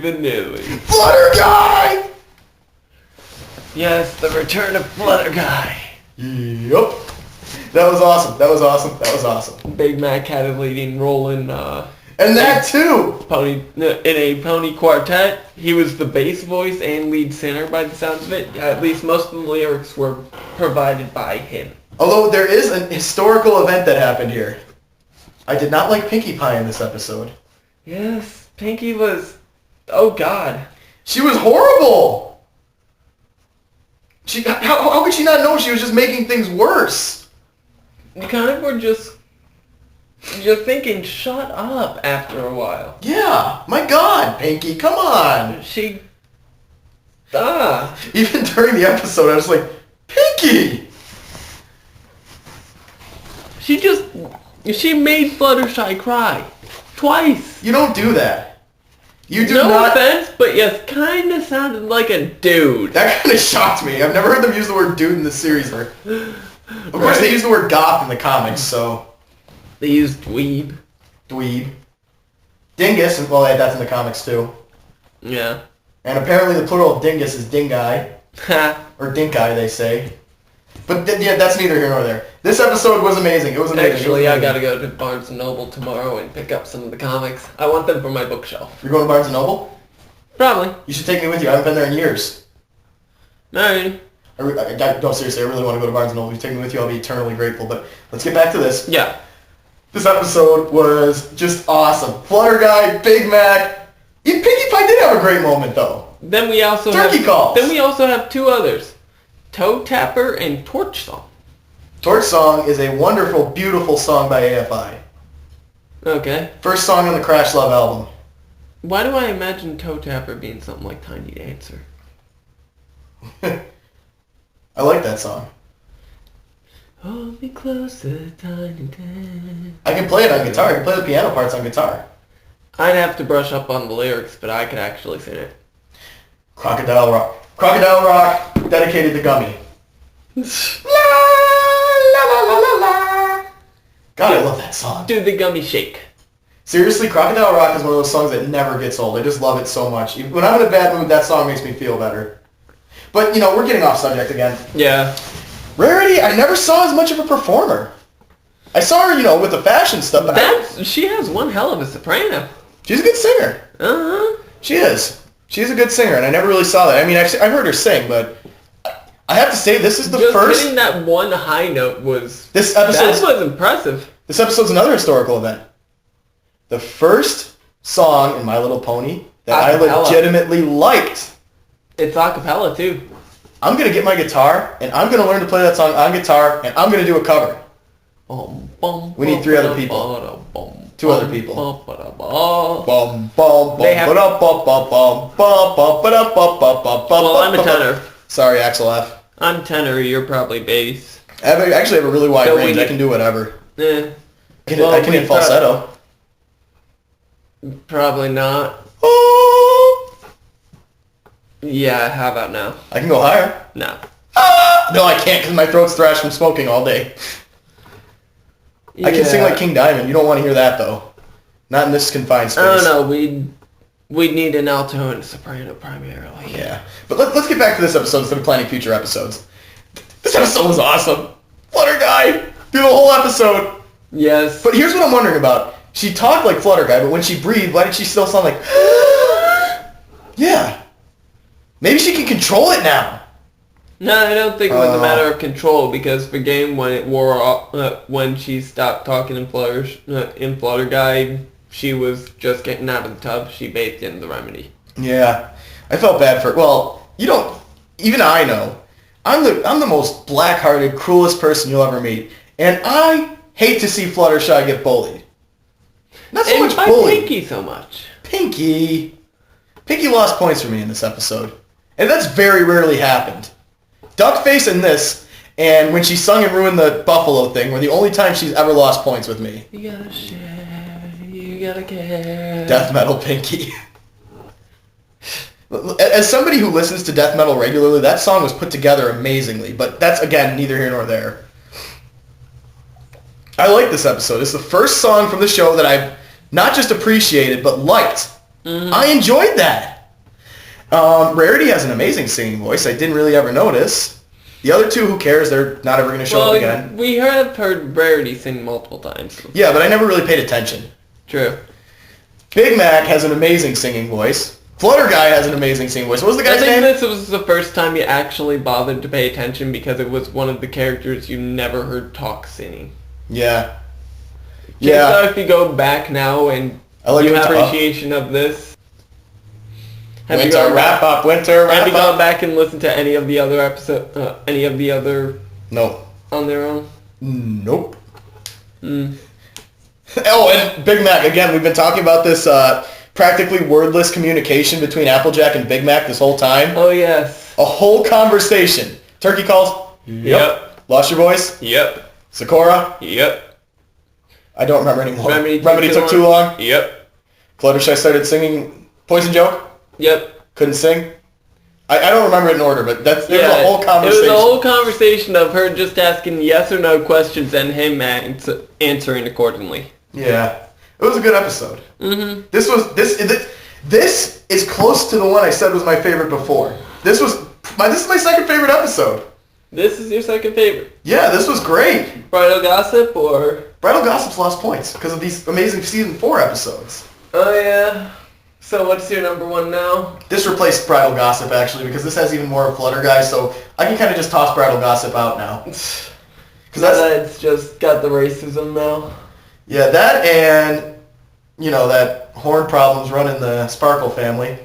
Vanilli. Flutterguy! Yes, the return of Flutterguy. Yup. That was awesome. Big Mac had a leading role in and that too! in a pony quartet. He was the bass voice and lead singer by the sounds of it. At least most of the lyrics were provided by him. Although there is an historical event that happened here. I did not like Pinkie Pie in this episode. Yes, Pinkie was... Oh, God. She was horrible! How could she not know she was just making things worse? You kind of were just... You're thinking, shut up after a while. Yeah, my God, Pinkie, come on! Even during the episode, I was like, Pinkie! She made Fluttershy cry. Twice. You don't do that. You do no not... offense, but you kind of sounded like a dude. That kind of shocked me. I've never heard them use the word dude in this series. Of course, they use the word goth in the comics, so... They use dweeb. Dweeb. Dingus, well, that's in the comics, too. Yeah. And apparently the plural of dingus is dingai. Ha. Or dinkai, they say. But yeah, that's neither here nor there. This episode was amazing. It was amazing. Actually, I gotta go to Barnes & Noble tomorrow and pick up some of the comics. I want them for my bookshelf. You're going to Barnes & Noble? Probably. You should take me with you. I haven't been there in years. Alright. No, seriously, I really want to go to Barnes & Noble. If you take me with you, I'll be eternally grateful. But let's get back to this. Yeah. This episode was just awesome. Flutterguy, Big Mac. Pinkie Pie did have a great moment, though. Then we also calls. Then we also have two others. Toe Tapper and Torch Song. Torch Song is a wonderful, beautiful song by AFI. Okay. First song on the Crash Love album. Why do I imagine Toe Tapper being something like Tiny Dancer? I like that song. Hold me closer, Tiny Dancer. I can play it on guitar. I can play the piano parts on guitar. I'd have to brush up on the lyrics, but I could actually sing it. Crocodile Rock. Crocodile Rock, dedicated to Gummy. La, la, la, la, la, la. God, I love that song. Do the Gummy Shake. Seriously, Crocodile Rock is one of those songs that never gets old. I just love it so much. When I'm in a bad mood, that song makes me feel better. But, we're getting off subject again. Yeah. Rarity, I never saw as much of a performer. I saw her, with the fashion stuff. But she has one hell of a soprano. She's a good singer. Uh-huh. She is. She's a good singer, and I never really saw that. I mean, actually, I heard her sing, but I have to say, this is the first... Hitting that one high note was... That was impressive. This episode's another historical event. The first song in My Little Pony that I legitimately liked. It's a cappella, too. I'm going to get my guitar, and I'm going to learn to play that song on guitar, and I'm going to do a cover. We need 3 other people. 2 other people. Well, I'm a tenor. Sorry, Axel F. I'm tenor, you're probably bass. I actually have a really wide range. I can do whatever. Eh. I can hit falsetto. Probably not. Yeah, how about now? I can go higher. No. No, I can't because my throat's thrashed from smoking all day. Yeah. I can sing like King Diamond. You don't want to hear that, though. Not in this confined space. I don't know. We'd need an alto and a soprano primarily. Yeah. But let's get back to this episode instead of planning future episodes. This episode was awesome. Flutterguy! Do the whole episode. Yes. But here's what I'm wondering about. She talked like Flutterguy, but when she breathed, why did she still sound like... Yeah. Maybe she can control it now. No, I don't think it was a matter of control, because the game, when it wore off, when she stopped talking in Flutterguy, she was just getting out of the tub. She bathed in the remedy. Yeah. I felt bad for her. Well, you don't... Even I know. I'm the most black-hearted, cruelest person you'll ever meet. And I hate to see Fluttershy get bullied. Not so much bullied. Pinkie so much. Pinkie lost points for me in this episode. And that's very rarely happened. Duckface in this, and when she sung and ruined the Buffalo thing, were the only time she's ever lost points with me. You gotta share, you gotta care. Death metal Pinkie. As somebody who listens to death metal regularly, that song was put together amazingly, but that's, again, neither here nor there. I like this episode. It's the first song from the show that I've not just appreciated, but liked. Mm-hmm. I enjoyed that. Rarity has an amazing singing voice. I didn't really ever notice. The other two, who cares? They're not ever going to show up again. We have heard Rarity sing multiple times. Yeah, but I never really paid attention. True. Big Mac has an amazing singing voice. Flutterguy has an amazing singing voice. What was the guy's name? I think this was the first time you actually bothered to pay attention because it was one of the characters you never heard talk singing. Yeah. So if you go back now and you have appreciation of this, Winter wrap up. Have you gone back and listened to any of the other episodes? Any of the other? No. On their own? Nope. Oh, and Big Mac again. We've been talking about this practically wordless communication between Applejack and Big Mac this whole time. Oh yes. A whole conversation. Turkey calls. Yep. Lost your voice. Yep. Sakura. Yep. I don't remember anymore. Remedy took too long. Yep. Fluttershy started singing Poison Joke. Yep. Couldn't sing. I don't remember it in order, but there's a whole conversation. It was a whole conversation of her just asking yes or no questions and him answering accordingly. Yeah. It was a good episode. Mm-hmm. This is close to the one I said was my favorite before. This is my second favorite episode. This is your second favorite? Yeah, this was great. Bridal Gossip or? Bridal Gossip's lost points because of these amazing season 4 episodes. Oh yeah. So what's your number one now? This replaced Bridal Gossip actually because this has even more of Flutterguy, so I can kind of just toss Bridal Gossip out now. Because that's just got the racism now. Yeah, that and, that horn problems running the Sparkle family.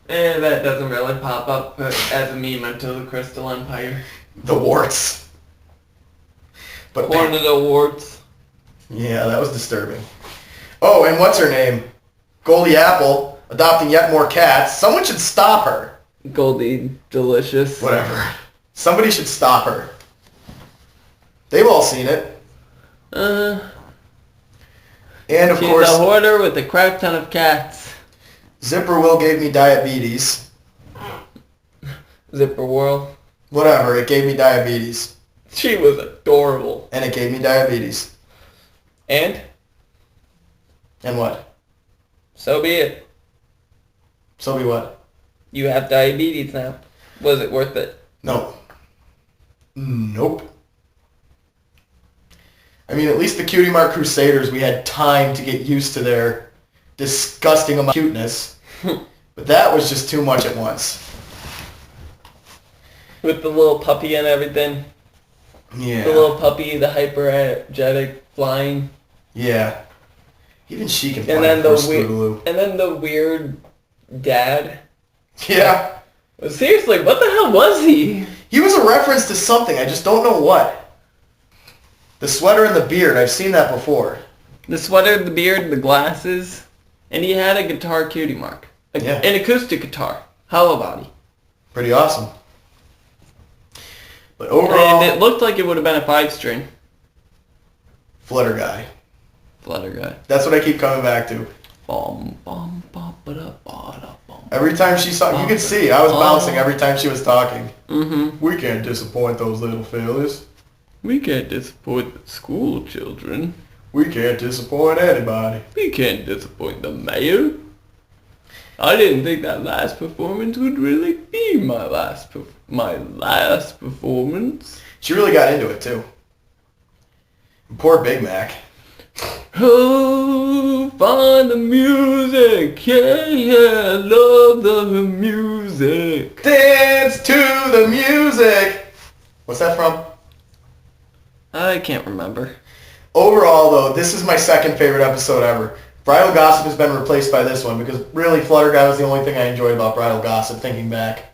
And that doesn't really pop up as a meme until the Crystal Empire. The warts. But One of the warts. Yeah, that was disturbing. Oh, and what's her name? Goldie Apple, adopting yet more cats. Someone should stop her. Goldie Delicious. Whatever. Somebody should stop her. They've all seen it. And of course... She's a hoarder with a crap ton of cats. Zipper Will gave me diabetes. Zipper Whirl. Whatever, it gave me diabetes. She was adorable. And it gave me diabetes. And? And what? So be it. So be what? You have diabetes now. Was it worth it? No. Nope. I mean, at least the Cutie Mark Crusaders, we had time to get used to their disgusting amount of cuteness. But that was just too much at once. With the little puppy and everything. Yeah. The little puppy, the hyper-energetic flying. Yeah. Even she can fly. And then the weird dad. Yeah. But seriously, what the hell was he? He was a reference to something. I just don't know what. The sweater and the beard. I've seen that before. The sweater, the beard, the glasses. And he had a guitar Cutie Mark. An acoustic guitar. Hollow body. Pretty awesome. But overall... And it looked like it would have been a 5-string. Flutterguy. That's what I keep coming back to. Every time she saw... You could see, I was bouncing every time she was talking. Mm-hmm. We can't disappoint those little fellas. We can't disappoint the school children. We can't disappoint anybody. We can't disappoint the mayor. I didn't think that last performance would really be my last performance. She really got into it, too. Poor Big Mac. Oh, find the music. Yeah, love the music. Dance to the music. What's that from? I can't remember. Overall, though, this is my second favorite episode ever. Bridal Gossip has been replaced by this one because really Flutterguy was the only thing I enjoyed about Bridal Gossip, thinking back.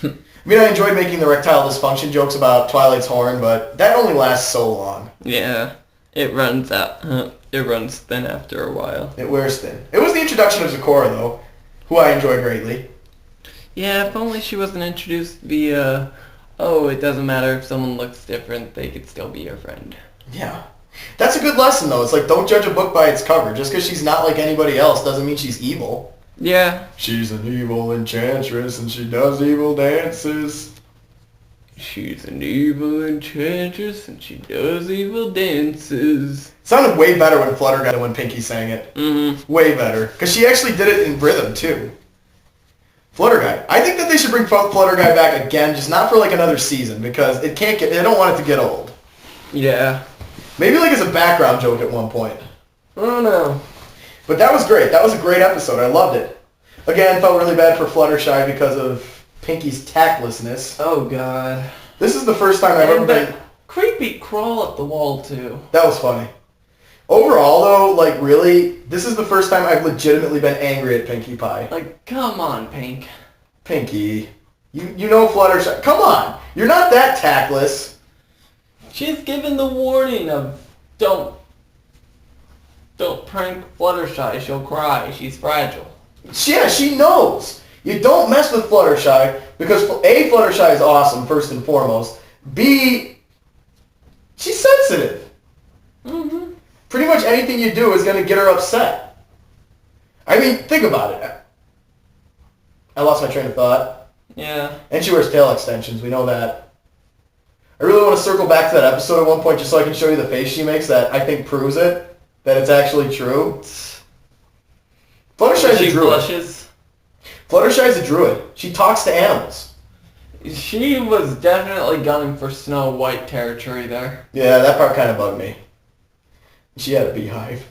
I mean, I enjoyed making the erectile dysfunction jokes about Twilight's horn, but that only lasts so long. Yeah, it runs out. It runs thin after a while. It wears thin. It was the introduction of Zecora, though, who I enjoyed greatly. Yeah, if only she wasn't introduced via, it doesn't matter if someone looks different, they could still be your friend. Yeah. That's a good lesson, though. It's like, don't judge a book by its cover. Just because she's not like anybody else doesn't mean she's evil. Yeah. She's an evil enchantress and she does evil dances. She's an evil enchantress and she does evil dances. It sounded way better when Flutterguy than when Pinky sang it. Mm-hmm. Way better. Because she actually did it in rhythm, too. Flutterguy. I think that they should bring Flutterguy back again, just not for like another season, because it can't get, they don't want it to get old. Yeah. Maybe like as a background joke at one point. I don't know. But that was great. That was a great episode. I loved it. Again, felt really bad for Fluttershy because of Pinky's tactlessness. Oh, God. This is the first time I've ever been... creepy crawl up the wall, too. That was funny. Overall, though, like, really, this is the first time I've legitimately been angry at Pinkie Pie. Like, come on, Pink. Pinky. You know Fluttershy. Come on. You're not that tactless. She's given the warning of, don't prank Fluttershy. She'll cry. She's fragile. Yeah, she knows. You don't mess with Fluttershy because, A, Fluttershy is awesome, first and foremost. B, she's sensitive. Mm-hmm. Pretty much anything you do is going to get her upset. I mean, think about it. I lost my train of thought. Yeah. And she wears tail extensions. We know that. I really want to circle back to that episode at one point just so I can show you the face she makes that I think proves it, that it's actually true. Fluttershy's a druid. She blushes. Fluttershy's a druid. She talks to animals. She was definitely gunning for Snow White territory there. Yeah, that part kind of bugged me. She had a beehive.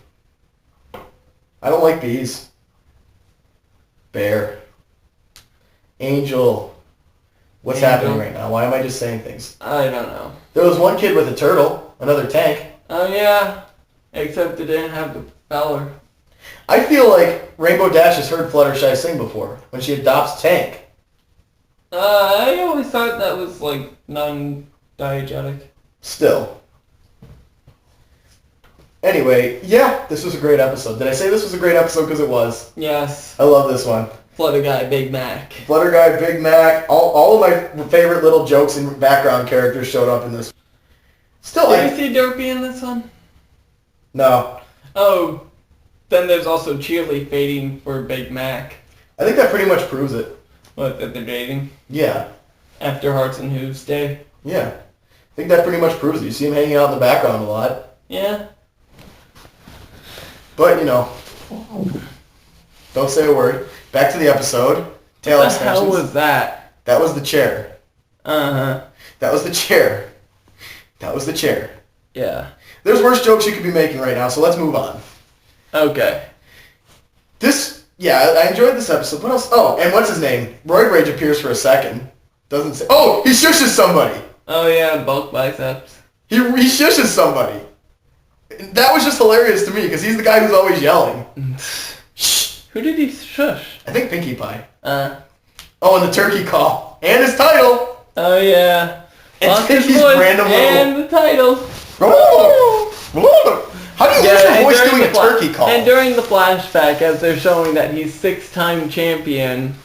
I don't like bees. Bear. Angel. What's happening right now? Why am I just saying things? I don't know. There was one kid with a turtle, another tank. Oh yeah, except it didn't have the propeller. I feel like Rainbow Dash has heard Fluttershy sing before when she adopts Tank. I always thought that was like non-diegetic. Still. Anyway, yeah, this was a great episode. Did I say this was a great episode because it was? Yes. I love this one. Flutterguy, Big Mac. Flutterguy, Big Mac, all of my favorite little jokes and background characters showed up in this. Still, Did you see Derpy in this one? No. Oh, then there's also Cheerly fading for Big Mac. I think that pretty much proves it. What, that they're dating? Yeah. After Hearts and Hooves Day? Yeah. I think that pretty much proves it. You see him hanging out in the background a lot. Yeah. But, you know, don't say a word. Back to the episode. Tail What the extensions. hell was that? That was the chair. Uh-huh. That was the chair. That was the chair. Yeah. There's worse jokes you could be making right now, so let's move on. Okay. I enjoyed this episode. What else? Oh, and what's his name? Roid Rage appears for a second. Doesn't say... Oh, he shushes somebody. Oh yeah, bulk biceps. He shushes somebody. That was just hilarious to me, because he's the guy who's always yelling. Shh. Who did he shush? I think Pinkie Pie. Oh, and the turkey call. And his title. Oh yeah. And Lost his Pinkie's voice random and the title. How do you lose your voice during doing a the turkey call? And during the flashback, as they're showing that he's 6-time champion,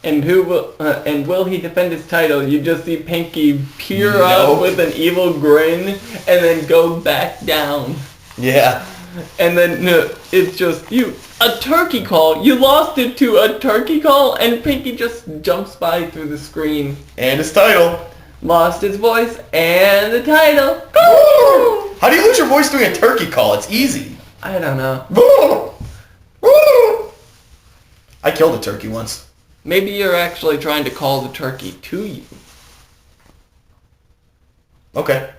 and will he defend his title? You just see Pinky peer up with an evil grin, and then go back down. Yeah. And then it's just a turkey call. You lost it to a turkey call, and Pinky just jumps by through the screen. And his title. Lost his voice and the title. How do you lose your voice doing a turkey call? It's easy. I don't know. I killed a turkey once. Maybe you're actually trying to call the turkey to you. Okay.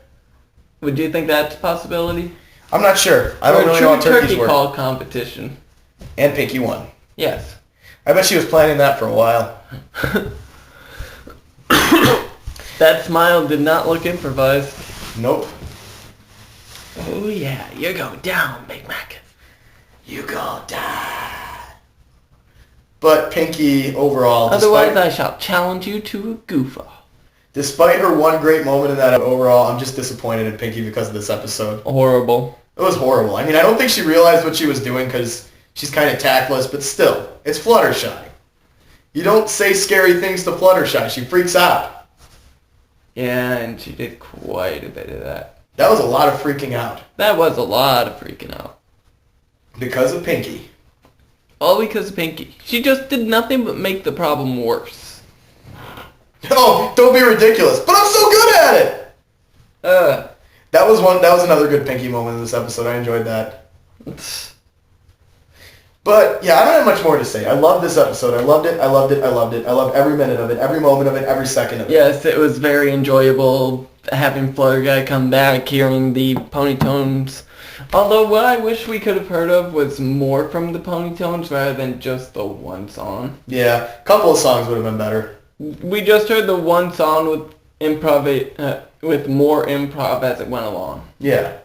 Would you think that's a possibility? I'm not sure. I don't really know how turkeys turkey work. call competition. And Pinky won. Yes. I bet she was planning that for a while. That smile did not look improvised. Nope. Oh yeah, you're going down, Big Mac. You gonna die. But Pinky, overall, Otherwise I shall challenge you to a goof-off. Despite her one great moment in that overall, I'm just disappointed in Pinky because of this episode. Horrible. It was horrible. I mean, I don't think she realized what she was doing because she's kind of tactless, but still, it's Fluttershy. You don't say scary things to Fluttershy. She freaks out. Yeah, and she did quite a bit of that. That was a lot of freaking out. That was a lot of freaking out. Because of Pinky. All because of Pinky. She just did nothing but make the problem worse. Oh, don't be ridiculous. But I'm so good at it! That was another good Pinky moment in this episode. I enjoyed that. But, yeah, I don't have much more to say. I love this episode. I loved it. I loved every minute of it, every moment of it, every second of it. Yes, it was very enjoyable having Flutterguy come back, hearing the Ponytones. Although what I wish we could have heard of was more from the Ponytones rather than just the one song. Yeah, a couple of songs would have been better. We just heard the one song with with more improv as it went along. Yeah.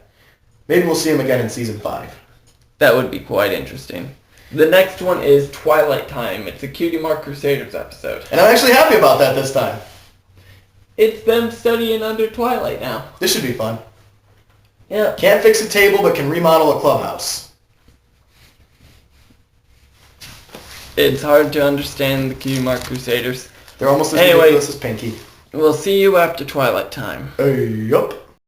Maybe we'll see him again in season 5. That would be quite interesting. The next one is Twilight Time. It's a Cutie Mark Crusaders episode. And I'm actually happy about that this time. It's them studying under Twilight now. This should be fun. Yeah. Can't fix a table, but can remodel a clubhouse. It's hard to understand the Cutie Mark Crusaders. They're almost as ridiculous as Pinky. We'll see you after Twilight Time. Yup.